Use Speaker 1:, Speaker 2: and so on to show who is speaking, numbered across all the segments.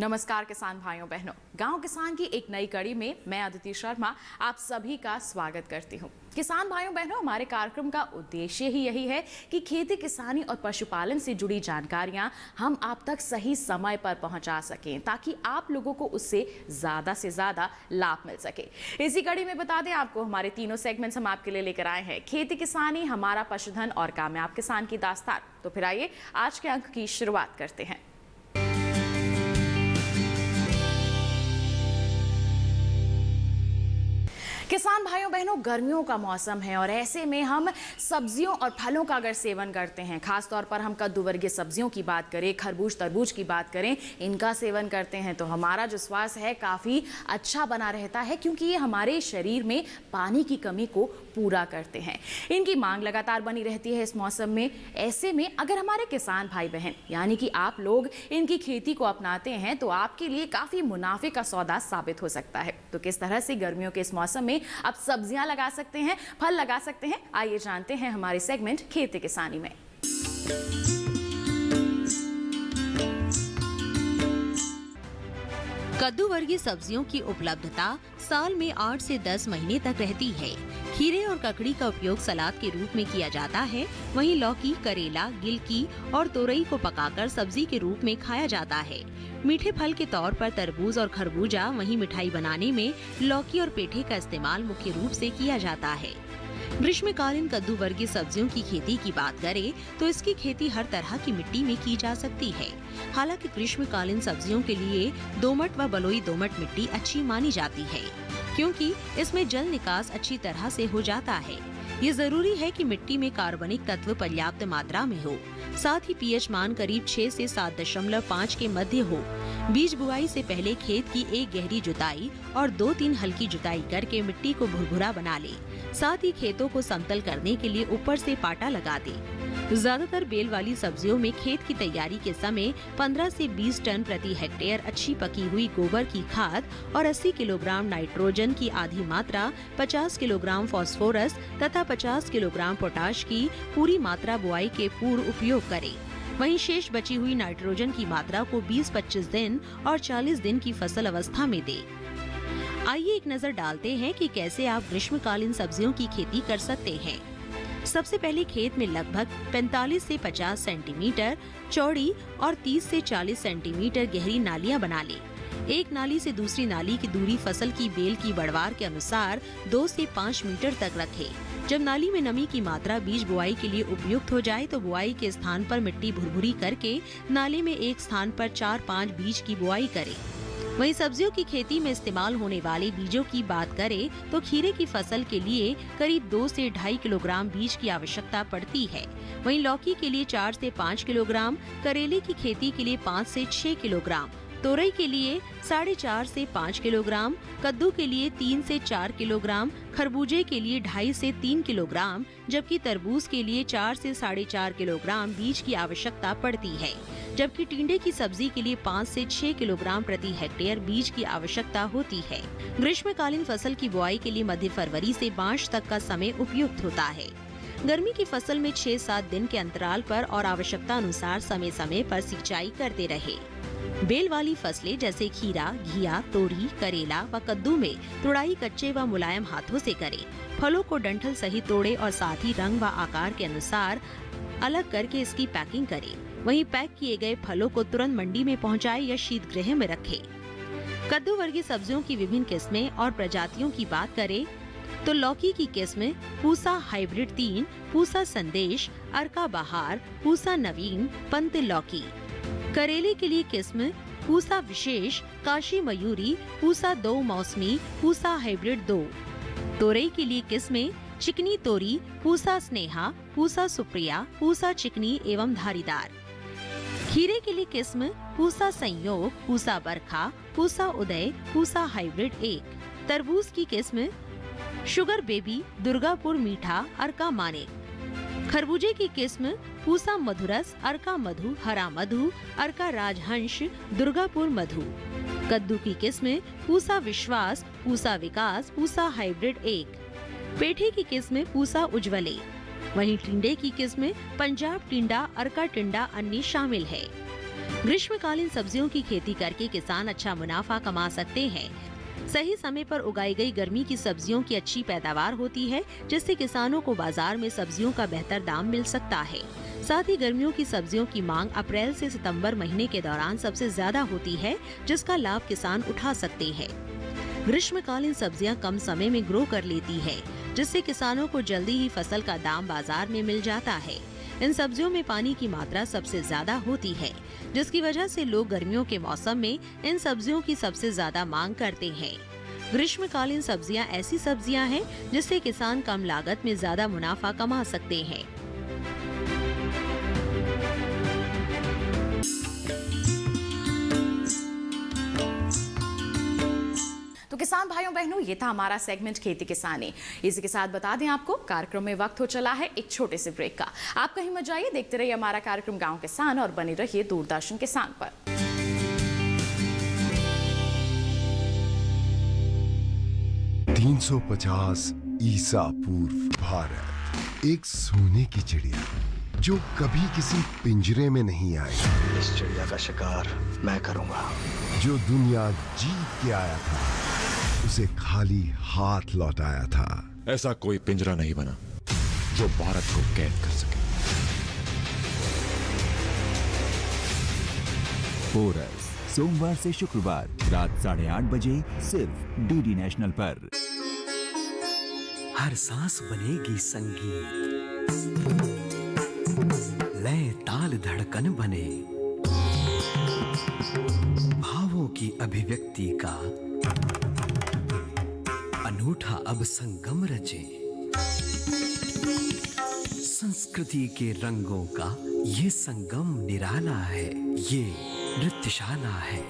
Speaker 1: नमस्कार किसान भाइयों बहनों, गांव किसान की एक नई कड़ी में मैं अदिति शर्मा आप सभी का स्वागत करती हूं। किसान भाइयों बहनों, हमारे कार्यक्रम का उद्देश्य ही यही है कि खेती किसानी और पशुपालन से जुड़ी जानकारियां हम आप तक सही समय पर पहुंचा सकें, ताकि आप लोगों को उससे से ज्यादा लाभ मिल सके। इसी कड़ी में बता दें आपको, हमारे तीनों सेगमेंट्स हम आपके लिए लेकर आए हैं। खेती किसानी, हमारा पशुधन और कामयाब किसान की दास्तान। तो फिर आइए आज के अंक की शुरुआत करते हैं। किसान भाइयों बहनों, गर्मियों का मौसम है और ऐसे में हम सब्जियों और फलों का अगर सेवन करते हैं, खासतौर पर हम कद्दू वर्गीय सब्जियों की बात करें, खरबूज तरबूज की बात करें, इनका सेवन करते हैं तो हमारा जो स्वास्थ्य है काफ़ी अच्छा बना रहता है, क्योंकि ये हमारे शरीर में पानी की कमी को पूरा करते हैं। इनकी मांग लगातार बनी रहती है इस मौसम में। ऐसे में अगर हमारे किसान भाई बहन यानी कि आप लोग इनकी खेती को अपनाते हैं तो आपके लिए काफ़ी मुनाफे का सौदा साबित हो सकता है। तो किस तरह से गर्मियों के इस मौसम में आप सब्जियां लगा सकते हैं, फल लगा सकते हैं, आइए जानते हैं हमारे सेगमेंट खेती किसानी में।
Speaker 2: कद्दू वर्गीय सब्जियों की उपलब्धता साल में 8 से 10 महीने तक रहती है। खीरे और ककड़ी का उपयोग सलाद के रूप में किया जाता है। वहीं लौकी, करेला, गिलकी और तोरई को पकाकर सब्जी के रूप में खाया जाता है। मीठे फल के तौर पर तरबूज और खरबूजा, वहीं मिठाई बनाने में लौकी और पेठे का इस्तेमाल मुख्य रूप से किया जाता है। ग्रीष्मकालीन कद्दू वर्गीय सब्जियों की खेती की बात करें तो इसकी खेती हर तरह की मिट्टी में की जा सकती है। हालांकि ग्रीष्मकालीन सब्जियों के लिए दोमट व बलुई दोमट मिट्टी अच्छी मानी जाती है, क्योंकि इसमें जल निकास अच्छी तरह से हो जाता है। ये जरूरी है कि मिट्टी में कार्बनिक तत्व पर्याप्त मात्रा में हो, साथ ही पीएच मान करीब 6 से 7.5 के मध्य हो। बीज बुआई से पहले खेत की एक गहरी जुताई और 2-3 हल्की जुताई करके मिट्टी को भुरभुरा बना ले। साथ ही खेतों को समतल करने के लिए ऊपर से पाटा लगा दे। ज्यादातर बेल वाली सब्जियों में खेत की तैयारी के समय 15 से 20 टन प्रति हेक्टेयर अच्छी पकी हुई गोबर की खाद और 80 किलोग्राम नाइट्रोजन की आधी मात्रा, 50 किलोग्राम फास्फोरस तथा 50 किलोग्राम पोटाश की पूरी मात्रा बुआई के पूर्व उपयोग करें। वहीं शेष बची हुई नाइट्रोजन की मात्रा को 20-25 दिन और 40 दिन की फसल अवस्था में दें। आइए एक नजर डालते हैं कि कैसे आप ग्रीष्मकालीन सब्जियों की खेती कर सकते हैं। सबसे पहले खेत में लगभग 45 से 50 सेंटीमीटर चौड़ी और 30 से 40 सेंटीमीटर गहरी नालियां बना लें। एक नाली से दूसरी नाली की दूरी फसल की बेल की बढ़वार के अनुसार 2 से 5 मीटर तक रखें। जब नाली में नमी की मात्रा बीज बुआई के लिए उपयुक्त हो जाए तो बुआई के स्थान पर मिट्टी भुरभुरी करके नाली में एक स्थान पर 4-5 बीज की बुआई करें। वहीं सब्जियों की खेती में इस्तेमाल होने वाले बीजों की बात करें तो खीरे की फसल के लिए करीब 2 से 2.5 किलोग्राम बीज की आवश्यकता पड़ती है। वहीं लौकी के लिए 4 से 5 किलोग्राम, करेले की खेती के लिए 5 से 6 किलोग्राम, तोरई के लिए 4.5 से 5 किलोग्राम, कद्दू के लिए 3 से 4 किलोग्राम, खरबूजे के लिए 2.5 से 3 किलोग्राम, जबकि तरबूज के लिए 4 से 4.5 किलोग्राम बीज की आवश्यकता पड़ती है। जबकि टिंडे की सब्जी के लिए 5 से 6 किलोग्राम प्रति हेक्टेयर बीज की आवश्यकता होती है। ग्रीष्मकालीन फसल की बुआई के लिए मध्य फरवरी से मार्च तक का समय उपयुक्त होता है। गर्मी की फसल में 6-7 दिन के अंतराल पर और आवश्यकता अनुसार समय समय पर सिंचाई करते रहे। बेल वाली फसलें जैसे खीरा, घिया, तोरी, करेला व कद्दू में तुड़ाई कच्चे व मुलायम हाथों से करें। फलों को डंठल सहित तोड़े और साथ ही रंग व आकार के अनुसार अलग करके इसकी पैकिंग करें। वहीं पैक किए गए फलों को तुरंत मंडी में पहुंचाएं या शीत गृह में रखें। कद्दू वर्गीय सब्जियों की विभिन्न किस्में और प्रजातियों की बात करें तो लौकी की किस्में पूसा हाइब्रिड 3, पूसा संदेश, अर्का बहार, पूसा नवीन, पंत लौकी। करेले के लिए किस्म पूसा विशेष, काशी मयूरी, पूसा 2 मौसमी, पूसा हाइब्रिड 2। तोरई के लिए किस्में चिकनी तोरी, पूसा स्नेहा, पूसा सुप्रिया, पूसा चिकनी एवं धारीदार। खीरे के लिए किस्म पूसा संयोग, पूसा बरखा, पूसा उदय, पूसा हाइब्रिड 1। तरबूज की किस्म शुगर बेबी, दुर्गापुर मीठा, अर्का मानेक। खरबूजे की किस्म पूसा मधुरस, अर्का मधु, हरा मधु, अर्का राजहंस, दुर्गापुर मधु। कद्दू की किस्म पूसा विश्वास, पूसा विकास, पूसा हाइब्रिड 1। पेठे की किस्म पूसा उज्ज्वले। वहीं टिंडे की किस्म पंजाब टिंडा, अर्का टिंडा अन्य शामिल है। ग्रीष्मकालीन सब्जियों की खेती करके किसान अच्छा मुनाफा कमा सकते हैं। सही समय पर उगाई गई गर्मी की सब्जियों की अच्छी पैदावार होती है, जिससे किसानों को बाजार में सब्जियों का बेहतर दाम मिल सकता है। साथ ही गर्मियों की सब्जियों की मांग अप्रैल से सितंबर महीने के दौरान सबसे ज्यादा होती है, जिसका लाभ किसान उठा सकते हैं। ग्रीष्मकालीन सब्जियां कम समय में ग्रो कर लेती है, जिससे किसानों को जल्दी ही फसल का दाम बाजार में मिल जाता है। इन सब्जियों में पानी की मात्रा सबसे ज्यादा होती है, जिसकी वजह से लोग गर्मियों के मौसम में इन सब्जियों की सबसे ज्यादा मांग करते हैं। ग्रीष्मकालीन सब्जियां ऐसी सब्जियां हैं जिससे किसान कम लागत में ज्यादा मुनाफा कमा सकते हैं।
Speaker 1: तो किसान भाइयों बहनों, ये था हमारा सेगमेंट खेती किसानी। इसी के साथ बता दें आपको, कार्यक्रम में वक्त हो चला है एक छोटे से ब्रेक का। आप कहीं मत जाइए, देखते रहिए हमारा कार्यक्रम गांव किसान और बने रहिए दूरदर्शन किसान पर।
Speaker 3: 350 ईसा पूर्व भारत, एक सोने की चिड़िया जो कभी किसी पिंजरे में नहीं आई।
Speaker 4: इस चिड़िया का शिकार मैं करूंगा।
Speaker 3: जो दुनिया जीत के आया था, उसे खाली हाथ लौटाया था।
Speaker 5: ऐसा कोई पिंजरा नहीं बना जो भारत को कैद कर सके।
Speaker 6: पोरस, सोमवार से शुक्रवार रात 8:30 बजे सिर्फ डीडी नेशनल पर।
Speaker 7: हर सांस बनेगी संगीत, लय ताल धड़कन बने, भावों की अभिव्यक्ति का अनूठा अब संगम रचे। संस्कृति के रंगों का ये संगम निराला है, ये नृत्यशाला है।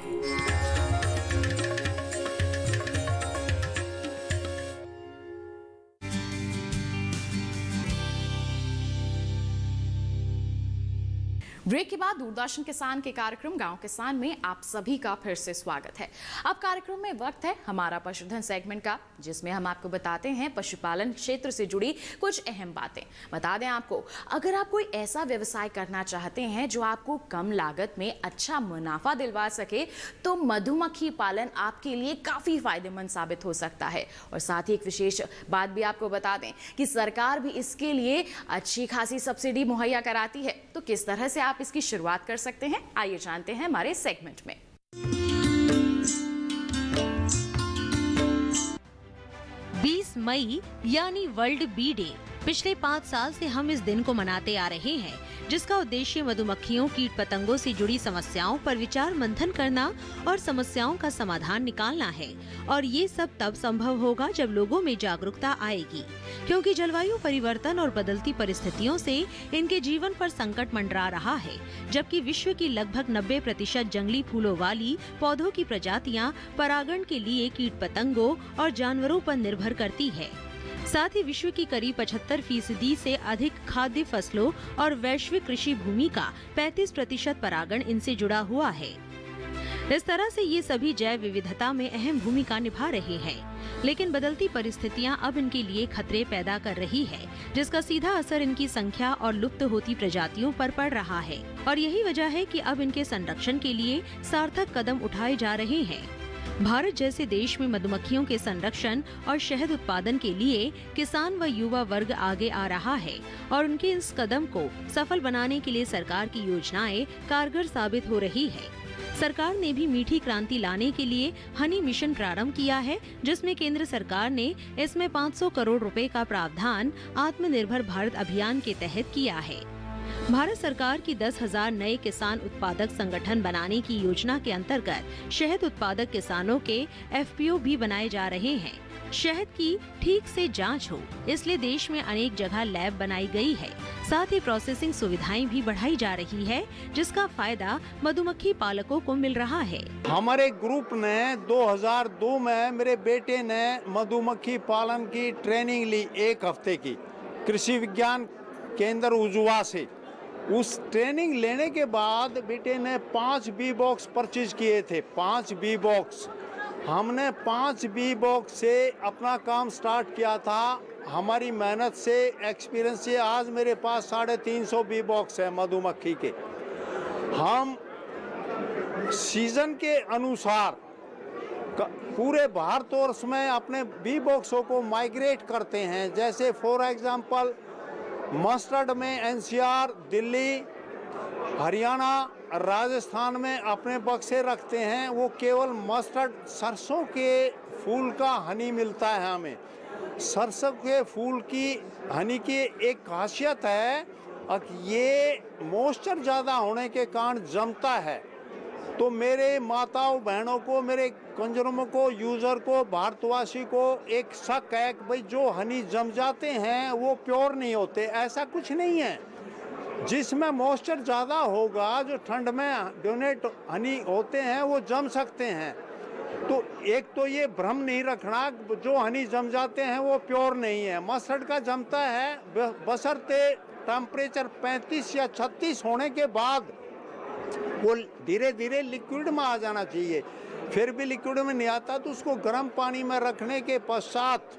Speaker 1: ब्रेक के बाद दूरदर्शन किसान के कार्यक्रम गांव किसान में आप सभी का फिर से स्वागत है। अब कार्यक्रम में वक्त है हमारा पशुधन सेगमेंट का, जिसमें हम आपको बताते हैं पशुपालन क्षेत्र से जुड़ी कुछ अहम बातें। बता दें आपको, अगर आप कोई ऐसा व्यवसाय करना चाहते हैं जो आपको कम लागत में अच्छा मुनाफा दिलवा सके, तो मधुमक्खी पालन आपके लिए काफी फायदेमंद साबित हो सकता है। और साथ ही एक विशेष बात भी आपको बता दें कि सरकार भी इसके लिए अच्छी खासी सब्सिडी मुहैया कराती है। तो किस तरह से आप इसकी शुरुआत कर सकते हैं, आइए जानते हैं हमारे सेगमेंट में।
Speaker 2: 20 मई यानी वर्ल्ड बी डे। पिछले 5 साल से हम इस दिन को मनाते आ रहे हैं, जिसका उद्देश्य मधुमक्खियों, कीट पतंगों से जुड़ी समस्याओं पर विचार मंथन करना और समस्याओं का समाधान निकालना है। और ये सब तब संभव होगा जब लोगों में जागरूकता आएगी, क्योंकि जलवायु परिवर्तन और बदलती परिस्थितियों से इनके जीवन पर संकट मंडरा रहा है। जबकि विश्व की लगभग 90% जंगली फूलों वाली पौधों की प्रजातियां परागण के लिए कीट पतंगों और जानवरों पर निर्भर करती है। साथ ही विश्व की करीब 75% से अधिक खाद्य फसलों और वैश्विक कृषि भूमि का 35% परागण इनसे जुड़ा हुआ है। इस तरह से ये सभी जैव विविधता में अहम भूमिका निभा रहे हैं। लेकिन बदलती परिस्थितियां अब इनके लिए खतरे पैदा कर रही है, जिसका सीधा असर इनकी संख्या और लुप्त होती प्रजातियों पर पड़ रहा है। और यही वजह है कि अब इनके संरक्षण के लिए सार्थक कदम उठाए जा रहे हैं। भारत जैसे देश में मधुमक्खियों के संरक्षण और शहद उत्पादन के लिए किसान व युवा वर्ग आगे आ रहा है और उनके इस कदम को सफल बनाने के लिए सरकार की योजनाएं कारगर साबित हो रही है। सरकार ने भी मीठी क्रांति लाने के लिए हनी मिशन प्रारंभ किया है, जिसमें केंद्र सरकार ने इसमें 500 करोड़ रुपए का प्रावधान आत्मनिर्भर भारत अभियान के तहत किया है। भारत सरकार की 10,000 नए किसान उत्पादक संगठन बनाने की योजना के अंतर्गत शहद उत्पादक किसानों के FPO भी बनाए जा रहे हैं। शहद की ठीक से जांच हो, इसलिए देश में अनेक जगह लैब बनाई गई है। साथ ही प्रोसेसिंग सुविधाएं भी बढ़ाई जा रही है, जिसका फायदा मधुमक्खी पालकों को मिल रहा है।
Speaker 8: हमारे ग्रुप ने 2002 में मेरे बेटे ने मधुमक्खी पालन की ट्रेनिंग ली 1 हफ्ते की, कृषि विज्ञान केंद्र उजुआ से। उस ट्रेनिंग लेने के बाद बेटे ने 5 बी बॉक्स परचेज किए थे। 5 बी बॉक्स हमने 5 बी बॉक्स से अपना काम स्टार्ट किया था। हमारी मेहनत से, एक्सपीरियंस से आज मेरे पास 350 बी बॉक्स है मधुमक्खी के। हम सीजन के अनुसार पूरे भारतवर्ष में अपने बी बॉक्सों को माइग्रेट करते हैं। जैसे फॉर एग्जांपल मस्टर्ड में एनसीआर, दिल्ली, हरियाणा, राजस्थान में अपने बक्से रखते हैं। वो केवल मस्टर्ड सरसों के फूल का हनी मिलता है हमें। सरसों के फूल की हनी की एक खासियत है कि ये मॉइस्चर ज़्यादा होने के कारण जमता है। तो मेरे माताओं बहनों को, मेरे कंज्यूमर को, यूज़र को, भारतवासी को एक शक है कि भाई जो हनी जम जाते हैं वो प्योर नहीं होते। ऐसा कुछ नहीं है। जिसमें मॉइस्चर ज़्यादा होगा, जो ठंड में डोनेट हनी होते हैं वो जम सकते हैं। तो एक तो ये भ्रम नहीं रखना जो हनी जम जाते हैं वो प्योर नहीं है। मस्टर्ड का जमता है बशर्ते टेम्परेचर 35 या 36 होने के बाद वो धीरे धीरे लिक्विड में आ जाना चाहिए। फिर भी लिक्विड में नहीं आता तो उसको गर्म पानी में रखने के पश्चात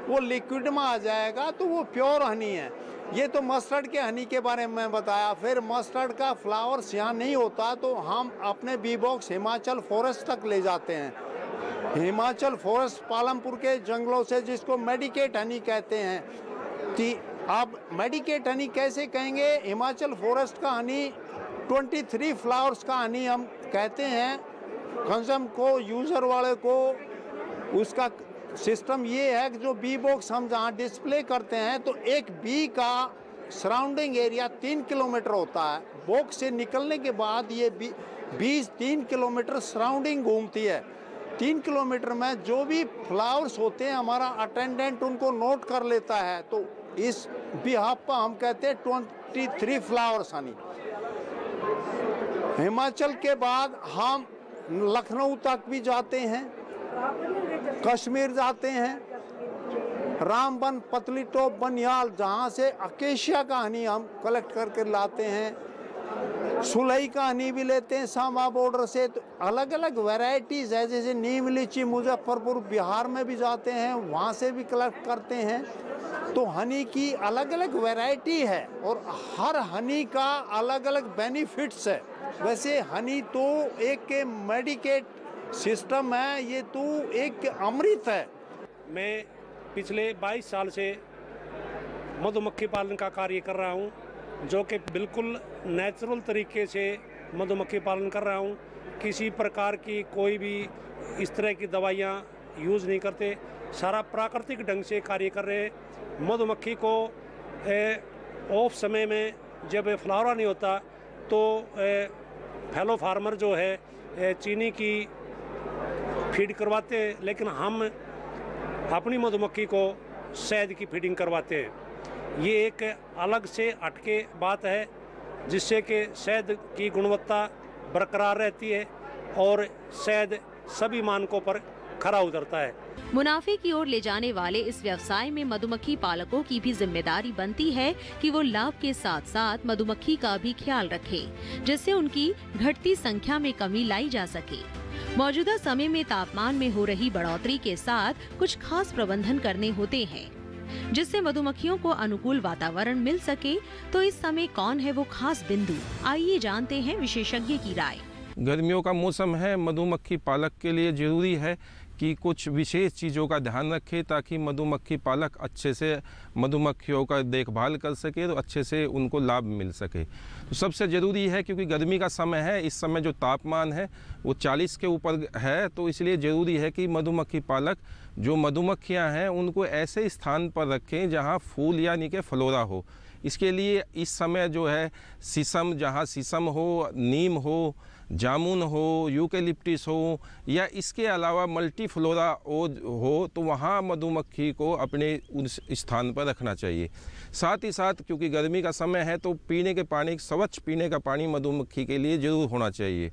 Speaker 8: वो लिक्विड में आ जाएगा तो वो प्योर हनी है। ये तो मस्टर्ड के हनी के बारे में बताया। फिर मस्टर्ड का फ्लावर्स यहाँ नहीं होता तो हम अपने बी बॉक्स हिमाचल फॉरेस्ट तक ले जाते हैं। हिमाचल फॉरेस्ट पालमपुर के जंगलों से, जिसको मेडिकेट हनी कहते हैं। आप मेडिकेट हनी कैसे कहेंगे? हिमाचल फॉरेस्ट का हनी 23 फ्लावर्स का हनी हम कहते हैं। कंज्यूम को, यूज़र वाले को, उसका सिस्टम ये है कि जो बी बॉक्स हम जहाँ डिस्प्ले करते हैं तो एक बी का सराउंडिंग एरिया 3 किलोमीटर होता है। बॉक्स से निकलने के बाद ये बी 3 किलोमीटर सराउंडिंग घूमती है। 3 किलोमीटर में जो भी फ्लावर्स होते हैं हमारा अटेंडेंट उनको नोट कर लेता है। तो इस बिहाफ पर हम कहते हैं 23 फ्लावर्स हनी। हिमाचल के बाद हम लखनऊ तक भी जाते हैं, कश्मीर जाते हैं, रामबन, पतली टॉप, बनियाल, जहाँ से अकेशिया का हनी हम कलेक्ट करके लाते हैं। सुलई का हनी भी लेते हैं सामा बॉर्डर से। तो अलग अलग वैरायटीज़ है। जैसे नीम लीची मुजफ्फरपुर बिहार में भी जाते हैं, वहाँ से भी कलेक्ट करते हैं। तो हनी की अलग अलग वैरायटी है और हर हनी का अलग अलग बेनिफिट्स है। वैसे हनी तो एक मेडिकेट सिस्टम है, ये तो एक अमृत है।
Speaker 9: मैं पिछले 22 साल से मधुमक्खी पालन का कार्य कर रहा हूँ, जो कि बिल्कुल नेचुरल तरीके से मधुमक्खी पालन कर रहा हूँ। किसी प्रकार की कोई भी इस तरह की दवाइयाँ यूज़ नहीं करते, सारा प्राकृतिक ढंग से कार्य कर रहे हैं। मधुमक्खी को ऑफ समय में जब फ्लावरा नहीं होता तो फैलो फार्मर जो है चीनी की फीड करवाते हैं, लेकिन हम अपनी मधुमक्खी को शहद की फीडिंग करवाते हैं। ये एक अलग से हटके बात है, जिससे कि शहद की गुणवत्ता बरकरार रहती है और शहद सभी मानकों पर खरा उतरता है।
Speaker 2: मुनाफे की ओर ले जाने वाले इस व्यवसाय में मधुमक्खी पालकों की भी जिम्मेदारी बनती है कि वो लाभ के साथ साथ मधुमक्खी का भी ख्याल रखें, जिससे उनकी घटती संख्या में कमी लाई जा सके। मौजूदा समय में तापमान में हो रही बढ़ोतरी के साथ कुछ खास प्रबंधन करने होते हैं, जिससे मधुमक्खियों को अनुकूल वातावरण मिल सके। तो इस समय कौन है वो खास बिंदु, आइए जानते हैं विशेषज्ञ की राय।
Speaker 10: गर्मियों का मौसम है, मधुमक्खी पालक के लिए जरूरी है कि कुछ विशेष चीज़ों का ध्यान रखें ताकि मधुमक्खी पालक अच्छे से मधुमक्खियों का देखभाल कर सके, तो अच्छे से उनको लाभ मिल सके। तो सबसे ज़रूरी है, क्योंकि गर्मी का समय है, इस समय जो तापमान है वो 40 के ऊपर है, तो इसलिए ज़रूरी है कि मधुमक्खी पालक जो मधुमक्खियां हैं उनको ऐसे स्थान पर रखें जहां फूल यानी कि फ्लोरा हो। इसके लिए इस समय जो है शीशम, जहाँ शीशम हो, नीम हो, जामुन हो, यूकेलिप्टिस हो, या इसके अलावा मल्टी फ्लोरा हो, तो वहाँ मधुमक्खी को अपने उस स्थान पर रखना चाहिए। साथ ही साथ क्योंकि गर्मी का समय है तो पीने के पानी, स्वच्छ पीने का पानी मधुमक्खी के लिए ज़रूर होना चाहिए।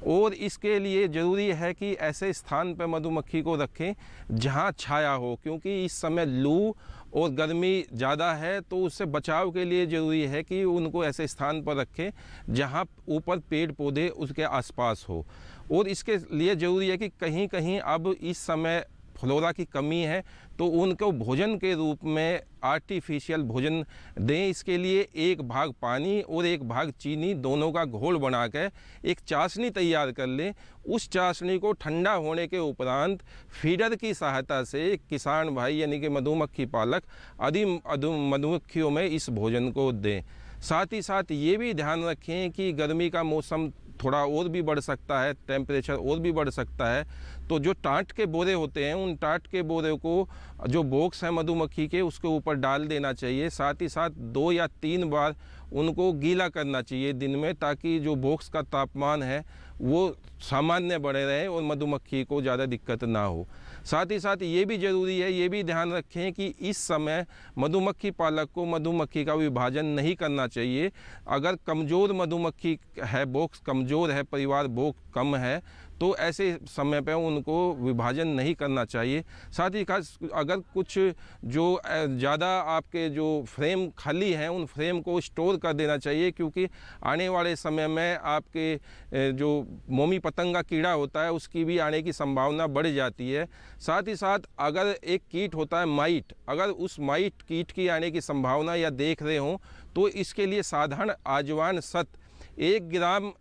Speaker 10: और इसके लिए ज़रूरी है कि ऐसे स्थान पर मधुमक्खी को रखें जहाँ छाया हो, क्योंकि इस समय लू और गर्मी ज़्यादा है, तो उससे बचाव के लिए ज़रूरी है कि उनको ऐसे स्थान पर रखें जहाँ ऊपर पेड़ पौधे उसके आसपास हो। और इसके लिए ज़रूरी है कि कहीं कहीं अब इस समय फ्लोरा की कमी है तो उनको भोजन के रूप में आर्टिफिशियल भोजन दें। इसके लिए 1 भाग पानी और 1 भाग चीनी दोनों का घोल बना कर एक चाशनी तैयार कर लें। उस चाशनी को ठंडा होने के उपरांत फीडर की सहायता से किसान भाई यानी कि मधुमक्खी पालक आदि मधुमक्खियों में इस भोजन को दें। साथ ही साथ ये भी ध्यान रखें कि गर्मी का मौसम थोड़ा और भी बढ़ सकता है, टेम्परेचर और भी बढ़ सकता है, तो जो टाट के बोरे होते हैं उन टाट के बोरे को जो बॉक्स है मधुमक्खी के उसके ऊपर डाल देना चाहिए। साथ ही साथ 2 या 3 बार उनको गीला करना चाहिए दिन में, ताकि जो बॉक्स का तापमान है वो सामान्य बने रहे और मधुमक्खी को ज़्यादा दिक्कत ना हो। साथ ही साथ ये भी ज़रूरी है, ये भी ध्यान रखें कि इस समय मधुमक्खी पालक को मधुमक्खी का विभाजन नहीं करना चाहिए। अगर कमज़ोर मधुमक्खी है, बॉक्स कमज़ोर है, परिवार बॉक्स कम है, तो ऐसे समय पर उनको विभाजन नहीं करना चाहिए। साथ ही खास अगर कुछ जो ज़्यादा आपके जो फ्रेम खाली हैं उन फ्रेम को स्टोर कर देना चाहिए, क्योंकि आने वाले समय में आपके जो मोमी पतंगा कीड़ा होता है उसकी भी आने की संभावना बढ़ जाती है। साथ ही साथ अगर एक कीट होता है माइट, अगर उस माइट कीट की आने की संभावना या देख रहे हों तो इसके लिए साधारण आजवान सत 1 ग्राम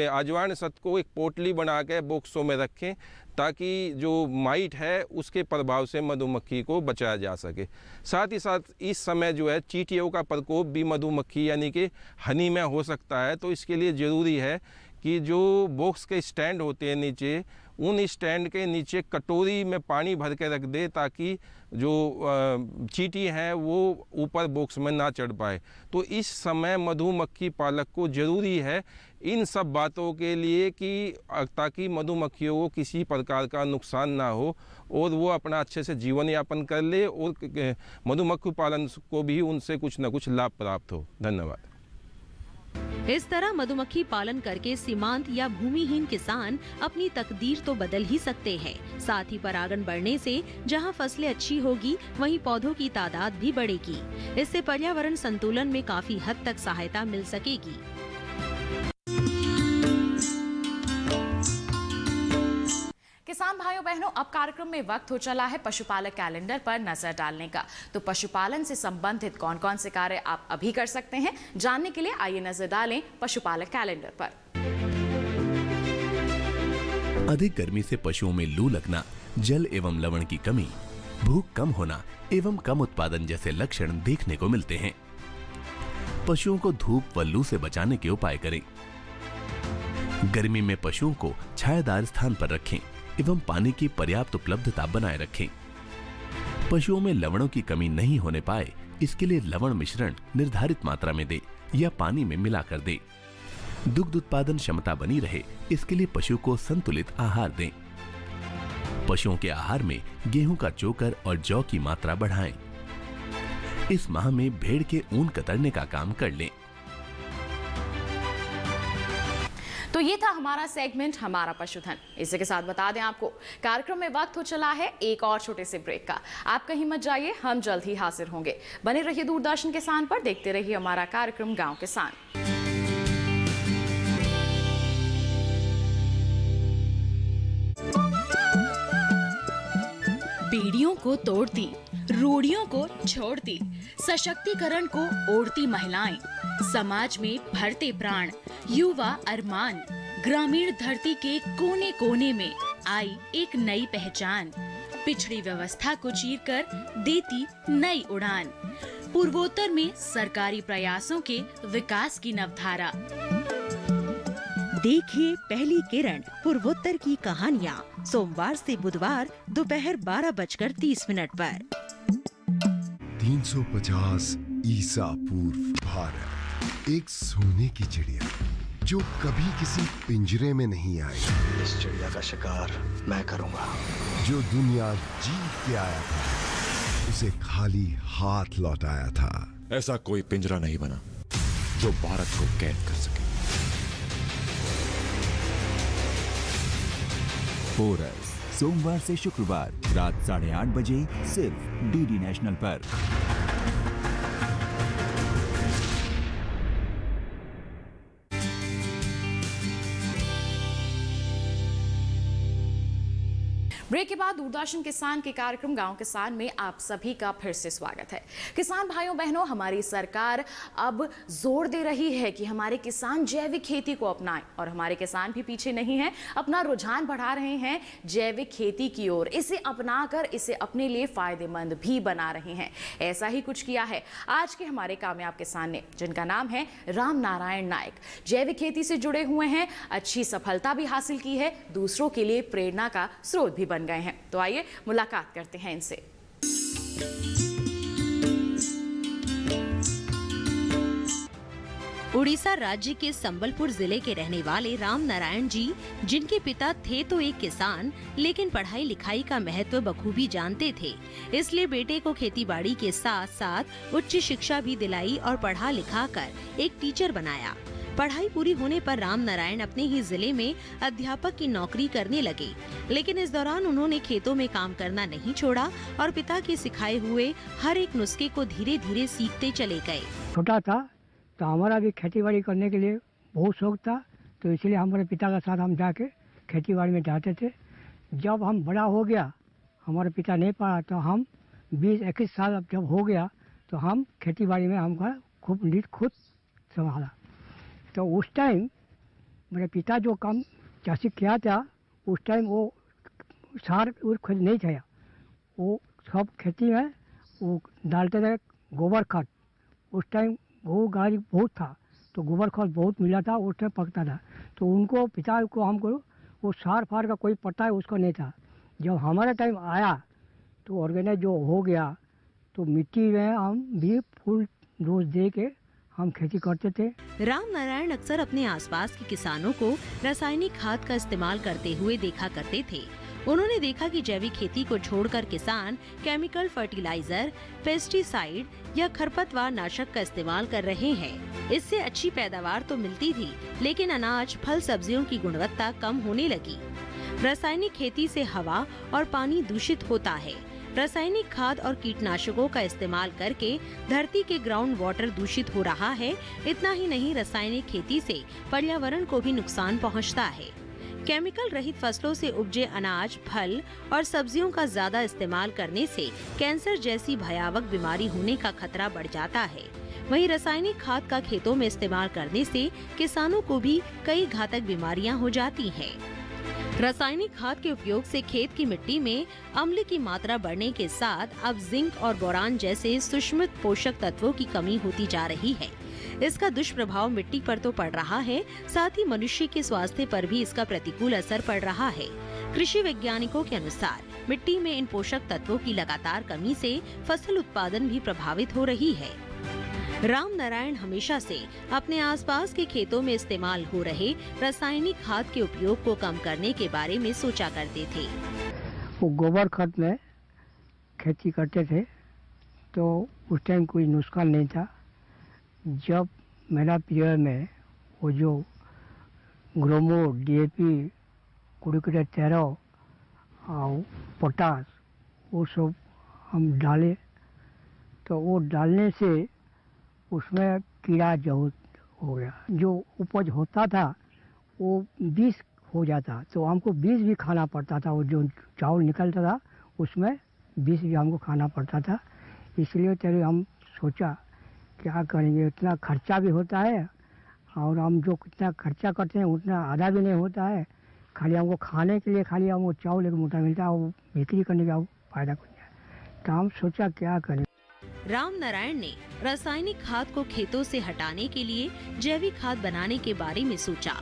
Speaker 10: आजवान सत को एक पोटली बना के बॉक्सों में रखें, ताकि जो माइट है उसके प्रभाव से मधुमक्खी को बचाया जा सके। साथ ही साथ इस समय जो है चींटियों का प्रकोप भी मधुमक्खी यानी कि हनी में हो सकता है, तो इसके लिए ज़रूरी है कि जो बॉक्स के स्टैंड होते हैं नीचे, उन स्टैंड के नीचे कटोरी में पानी भर के रख दे, ताकि जो चींटी हैं वो ऊपर बॉक्स में ना चढ़ पाए। तो इस समय मधुमक्खी पालक को ज़रूरी है इन सब बातों के लिए कि ताकि मधुमक्खियों को किसी प्रकार का नुकसान ना हो और वो अपना अच्छे से जीवन यापन कर ले और मधुमक्खी पालन को भी उनसे कुछ ना कुछ लाभ प्राप्त हो। धन्यवाद।
Speaker 2: इस तरह मधुमक्खी पालन करके सीमांत या भूमिहीन किसान अपनी तकदीर तो बदल ही सकते हैं। साथ ही परागण बढ़ने से जहां फसलें अच्छी होगी वहीं पौधों की तादाद भी बढ़ेगी। इससे पर्यावरण संतुलन में काफी हद तक सहायता मिल सकेगी।
Speaker 1: किसान भाइयों बहनों, अब कार्यक्रम में वक्त हो चला है पशुपालक कैलेंडर पर नजर डालने का। तो पशुपालन से संबंधित कौन कौन से कार्य आप अभी कर सकते हैं, जानने के लिए आइए नजर डालें पशुपालक कैलेंडर पर।
Speaker 11: अधिक गर्मी से पशुओं में लू लगना, जल एवं लवण की कमी, भूख कम होना एवं कम उत्पादन जैसे लक्षण देखने को मिलते हैं। पशुओं को धूप व लू से बचाने के उपाय करें। गर्मी में पशुओं को छायादार स्थान पर रखें एवं पानी की पर्याप्त उपलब्धता बनाए रखें। पशुओं में लवणों की कमी नहीं होने पाए, इसके लिए लवण मिश्रण निर्धारित मात्रा में दे या पानी में मिलाकर दे। दुग्ध उत्पादन क्षमता बनी रहे, इसके लिए पशु को संतुलित आहार दें। पशुओं के आहार में गेहूं का चोकर और जौ की मात्रा बढ़ाएं। इस माह में भेड़ के ऊन कतरने का काम कर लें।
Speaker 1: तो ये था हमारा सेगमेंट हमारा पशुधन। इसी के साथ बता दें आपको कार्यक्रम में वक्त हो चला है एक और छोटे से ब्रेक का। आप कहीं मत जाइए, हम जल्द ही हाजिर होंगे। बने रहिए दूरदर्शन किसान पर, देखते रहिए हमारा कार्यक्रम गांव किसान।
Speaker 12: पीढ़ियों को तोड़ती, रूढ़ियों को छोड़ती, सशक्तिकरण को ओढ़ती महिलाएं, समाज में भरते प्राण, युवा अरमान, ग्रामीण धरती के कोने कोने में आई एक नई पहचान, पिछड़ी व्यवस्था को चीरकर देती नई उड़ान, पूर्वोत्तर में सरकारी प्रयासों के विकास की नवधारा।
Speaker 2: देखिए पहली किरण पूर्वोत्तर की कहानियाँ सोमवार से बुधवार दोपहर 12:30 पर।
Speaker 3: 350 ईसा पूर्व भारत, एक सोने की चिड़िया जो कभी किसी पिंजरे में नहीं आई।
Speaker 4: इस चिड़िया का शिकार मैं करूंगा।
Speaker 3: जो दुनिया जीत के आया था, उसे खाली हाथ लौटाया था।
Speaker 5: ऐसा कोई पिंजरा नहीं बना जो भारत को कैद कर सके।
Speaker 6: पोरस सोमवार से शुक्रवार रात 8:30 बजे सिर्फ डीडी नेशनल पर।
Speaker 1: ब्रेक के बाद दूरदर्शन किसान के कार्यक्रम गांव किसान में आप सभी का फिर से स्वागत है। किसान भाइयों बहनों, हमारी सरकार अब जोर दे रही है कि हमारे किसान जैविक खेती को अपनाएं और हमारे किसान भी पीछे नहीं हैं, अपना रुझान बढ़ा रहे हैं जैविक खेती की ओर। इसे अपनाकर इसे अपने लिए फायदेमंद भी बना रहे हैं। ऐसा ही कुछ किया है आज के हमारे कामयाब किसान ने, जिनका नाम है राम नारायण नायक। जैविक खेती से जुड़े हुए हैं, अच्छी सफलता भी हासिल की है, दूसरों के लिए प्रेरणा का स्रोत भी बन गए हैं। तो आइए मुलाकात करते हैं इनसे।
Speaker 2: उड़ीसा राज्य के संबलपुर जिले के रहने वाले राम नारायण जी, जिनके पिता थे तो एक किसान, लेकिन पढ़ाई लिखाई का महत्व बखूबी जानते थे, इसलिए बेटे को खेतीबाड़ी के साथ साथ उच्च शिक्षा भी दिलाई और पढ़ा लिखा कर एक टीचर बनाया। पढ़ाई पूरी होने पर राम नारायण अपने ही जिले में अध्यापक की नौकरी करने लगे, लेकिन इस दौरान उन्होंने खेतों में काम करना नहीं छोड़ा और पिता के सिखाए हुए हर एक नुस्खे को धीरे धीरे सीखते चले गए।
Speaker 13: छोटा था तो हमारा भी खेतीबाड़ी करने के लिए बहुत शौक था, तो इसलिए हमारे पिता के साथ हम जाके खेतीबाड़ी में जाते थे। जब हम बड़ा हो गया, हमारे पिता नहीं पढ़ा, तो हम 20-21 साल अब जब हो गया तो हम खेतीबाड़ी में हमका खुद संभाला। तो उस टाइम मेरे पिता जो काम चाषी किया था, उस टाइम वो सार खुद नहीं था, वो सब खेती में वो डालते थे गोबर खाद। उस टाइम वो गाड़ी बहुत था तो गोबर खाद बहुत मिला था, उस टाइम पकता था। तो उनको पिता को हमको वो सार फार का कोई पता है उसको नहीं था। जब हमारा टाइम आया तो ऑर्गेनाइज जो हो गया, तो मिट्टी में हम भी फुल डोज दे के हम खेती करते थे।
Speaker 2: राम नारायण अक्सर अपने आसपास के किसानों को रासायनिक खाद का इस्तेमाल करते हुए देखा करते थे। उन्होंने देखा कि जैविक खेती को छोड़कर किसान केमिकल फर्टिलाइजर, पेस्टिसाइड या खरपतवार नाशक का इस्तेमाल कर रहे हैं। इससे अच्छी पैदावार तो मिलती थी, लेकिन अनाज, फल, सब्जियों की गुणवत्ता कम होने लगी। रासायनिक खेती से हवा और पानी दूषित होता है। रासायनिक खाद और कीटनाशकों का इस्तेमाल करके धरती के ग्राउंड वाटर दूषित हो रहा है। इतना ही नहीं, रासायनिक खेती से पर्यावरण को भी नुकसान पहुंचता है। केमिकल रहित फसलों से उपजे अनाज, फल और सब्जियों का ज्यादा इस्तेमाल करने से कैंसर जैसी भयावह बीमारी होने का खतरा बढ़ जाता है। वहीं रासायनिक खाद का खेतों में इस्तेमाल करने से किसानों को भी कई घातक बीमारियां हो जाती हैं। रासायनिक खाद के उपयोग से खेत की मिट्टी में अम्ल की मात्रा बढ़ने के साथ अब जिंक और बोरान जैसे सूक्ष्म पोषक तत्वों की कमी होती जा रही है। इसका दुष्प्रभाव मिट्टी पर तो पड़ रहा है, साथ ही मनुष्य के स्वास्थ्य पर भी इसका प्रतिकूल असर पड़ रहा है। कृषि वैज्ञानिकों के अनुसार मिट्टी में इन पोषक तत्वों की लगातार कमी से फसल उत्पादन भी प्रभावित हो रही है। राम नारायण हमेशा से अपने आसपास के खेतों में इस्तेमाल हो रहे रासायनिक खाद के उपयोग को कम करने के बारे में सोचा करते थे।
Speaker 13: वो गोबर खाद में खेती करते थे, तो उस टाइम कोई नुस्खा नहीं था। जब मेरा पीरियड में वो जो ग्रोमो, DAP, कुड़कुड़े 13 और पोटास वो सब हम डाले, तो वो डालने से उसमें कीड़ा बहुत हो गया। जो उपज होता था वो 20 हो जाता, तो हमको 20 भी खाना पड़ता था। वो जो चावल निकलता था उसमें 20 भी हमको खाना पड़ता था। इसलिए तेरे हम सोचा क्या करेंगे, इतना खर्चा भी होता है और हम जो कितना खर्चा करते हैं उतना आधा भी नहीं होता है। खाली हमको खाने के लिए खाली हमको चावल एक मोटा मिलता है, वो बिक्री करने का फायदा कुछ नहीं। तो हम सोचा क्या करें।
Speaker 2: राम नारायण ने रासायनिक खाद को खेतों से हटाने के लिए जैविक खाद बनाने के बारे में सोचा।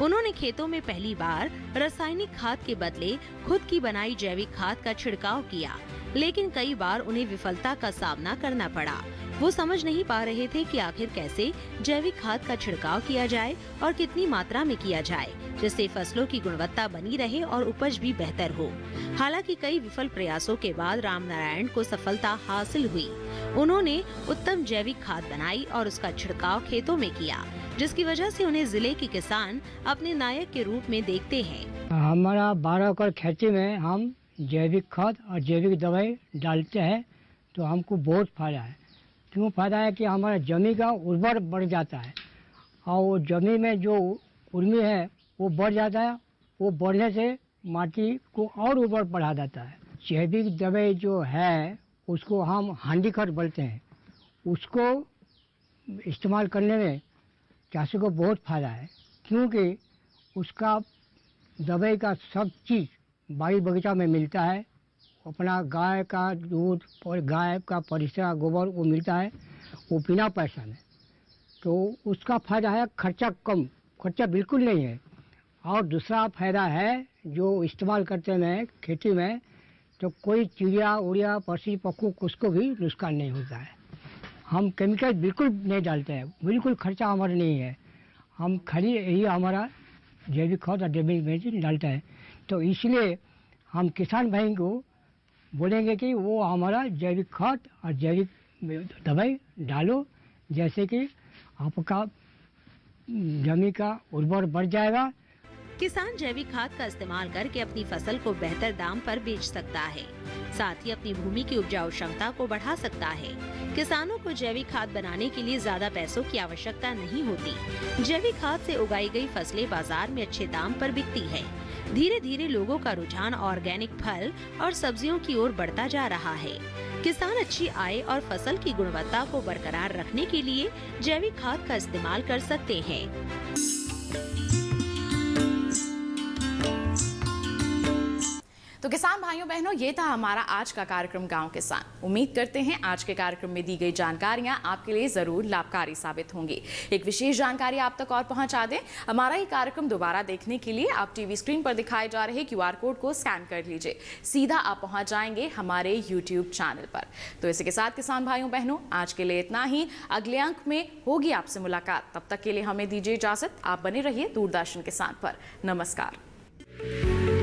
Speaker 2: उन्होंने खेतों में पहली बार रासायनिक खाद के बदले खुद की बनाई जैविक खाद का छिड़काव किया, लेकिन कई बार उन्हें विफलता का सामना करना पड़ा। वो समझ नहीं पा रहे थे कि आखिर कैसे जैविक खाद का छिड़काव किया जाए और कितनी मात्रा में किया जाए, जिससे फसलों की गुणवत्ता बनी रहे और उपज भी बेहतर हो। हालांकि कई विफल प्रयासों के बाद राम नारायण को सफलता हासिल हुई। उन्होंने उत्तम जैविक खाद बनाई और उसका छिड़काव खेतों में किया, जिसकी वजह से उन्हें जिले के किसान अपने नायक के रूप में देखते हैं।
Speaker 13: हमारा 12 एकड़ खेती में हम जैविक खाद और जैविक दवाई डालते हैं, तो हमको बहुत फायदा है। क्यों फायदा है कि हमारा जमीन का उर्वर बढ़ जाता है और वो जमीन में जो उर्मी है वो बढ़ जाता है। वो बढ़ने से माटी को और ऊपर बढ़ा देता है। जैविक दवाई जो है उसको हम हांडी खाद बोलते हैं, उसको इस्तेमाल करने में चाषी को बहुत फायदा है, क्योंकि उसका दवाई का सब चीज़ बाड़ी बगीचा में मिलता है। अपना गाय का दूध और गाय का परिसरा गोबर वो मिलता है, वो बिना पैसा में, तो उसका फायदा है। खर्चा कम, खर्चा बिल्कुल नहीं है। और दूसरा फायदा है जो इस्तेमाल करते हैं खेती में, तो कोई चिड़िया उड़िया पक्षी पक्कू उसको भी नुकसान नहीं होता है। हम केमिकल बिल्कुल नहीं डालते हैं, बिल्कुल खर्चा हमारा नहीं है। हम खाली यही हमारा जैविक खाद और जैविक मेडिसिन डालते हैं। तो इसलिए हम किसान भाई को बोलेंगे कि वो हमारा जैविक खाद और जैविक दवाई डालो, जैसे कि आपका जमीन का उर्वर बढ़ जाएगा।
Speaker 2: किसान जैविक खाद का इस्तेमाल करके अपनी फसल को बेहतर दाम पर बेच सकता है, साथ ही अपनी भूमि की उपजाऊ क्षमता को बढ़ा सकता है। किसानों को जैविक खाद बनाने के लिए ज्यादा पैसों की आवश्यकता नहीं होती। जैविक खाद से उगाई गई फसलें बाजार में अच्छे दाम पर बिकती है। धीरे धीरे लोगों का रुझान ऑर्गेनिक फल और सब्जियों की ओर बढ़ता जा रहा है। किसान अच्छी आय और फसल की गुणवत्ता को बरकरार रखने के लिए जैविक खाद का इस्तेमाल कर सकते हैं।
Speaker 1: तो किसान भाइयों बहनों, ये था हमारा आज का कार्यक्रम गांव किसान। उम्मीद करते हैं आज के कार्यक्रम में दी गई जानकारियां आपके लिए जरूर लाभकारी साबित होंगी। एक विशेष जानकारी आप तक और पहुंचा दें, हमारा ये कार्यक्रम दोबारा देखने के लिए आप टीवी स्क्रीन पर दिखाए जा रहे QR कोड को स्कैन कर लीजिए, सीधा आप पहुंच जाएंगे हमारे YouTube चैनल पर। तो इसी के साथ किसान भाइयों बहनों, आज के लिए इतना ही। अगले अंक में होगी आपसे मुलाकात, तब तक के लिए हमें दीजिए इजाजत। आप बने रहिए दूरदर्शन किसान पर। नमस्कार।